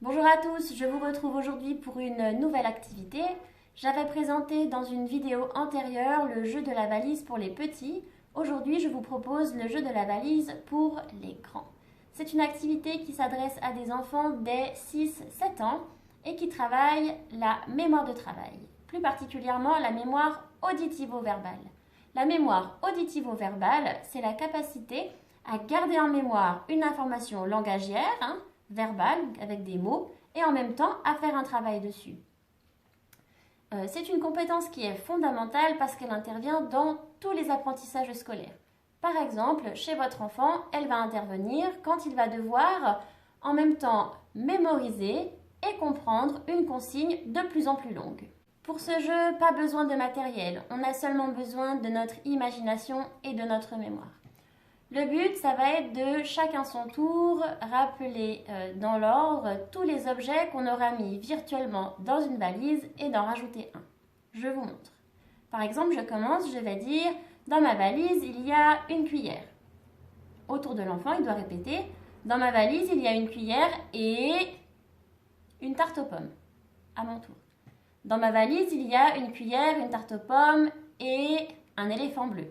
Bonjour à tous, je vous retrouve aujourd'hui pour une nouvelle activité. J'avais présenté dans une vidéo antérieure le jeu de la valise pour les petits. Aujourd'hui, je vous propose le jeu de la valise pour les grands. C'est une activité qui s'adresse à des enfants dès 6-7 ans et qui travaille la mémoire de travail, plus particulièrement la mémoire auditivo-verbale. La mémoire auditivo-verbale, c'est la capacité à garder en mémoire une information langagière, verbale, avec des mots, et en même temps à faire un travail dessus. C'est une compétence qui est fondamentale parce qu'elle intervient dans tous les apprentissages scolaires. Par exemple, chez votre enfant, elle va intervenir quand il va devoir en même temps mémoriser et comprendre une consigne de plus en plus longue. Pour ce jeu, pas besoin de matériel, on a seulement besoin de notre imagination et de notre mémoire. Le but, ça va être de chacun son tour rappeler dans l'ordre tous les objets qu'on aura mis virtuellement dans une valise et d'en rajouter un. Je vous montre. Par exemple, je commence, je vais dire dans ma valise, il y a une cuillère. Autour de l'enfant, il doit répéter dans ma valise, il y a une cuillère et une tarte aux pommes. À mon tour. Dans ma valise, il y a une cuillère, une tarte aux pommes et un éléphant bleu.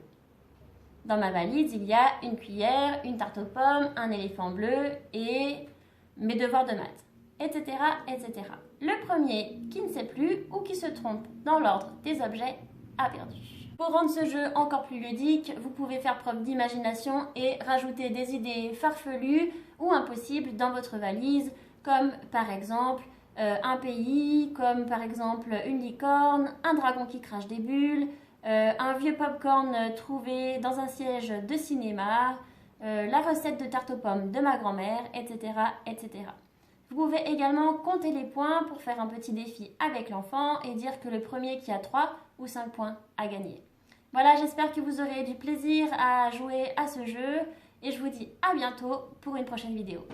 Dans ma valise, il y a une cuillère, une tarte aux pommes, un éléphant bleu et mes devoirs de maths, etc., etc. Le premier qui ne sait plus ou qui se trompe dans l'ordre des objets a perdu. Pour rendre ce jeu encore plus ludique, vous pouvez faire preuve d'imagination et rajouter des idées farfelues ou impossibles dans votre valise, comme par exemple un pays, comme par exemple une licorne, un dragon qui crache des bulles, un vieux popcorn trouvé dans un siège de cinéma, la recette de tarte aux pommes de ma grand-mère, etc., etc. Vous pouvez également compter les points pour faire un petit défi avec l'enfant et dire que le premier qui a 3 ou 5 points a gagné. Voilà, j'espère que vous aurez du plaisir à jouer à ce jeu et je vous dis à bientôt pour une prochaine vidéo.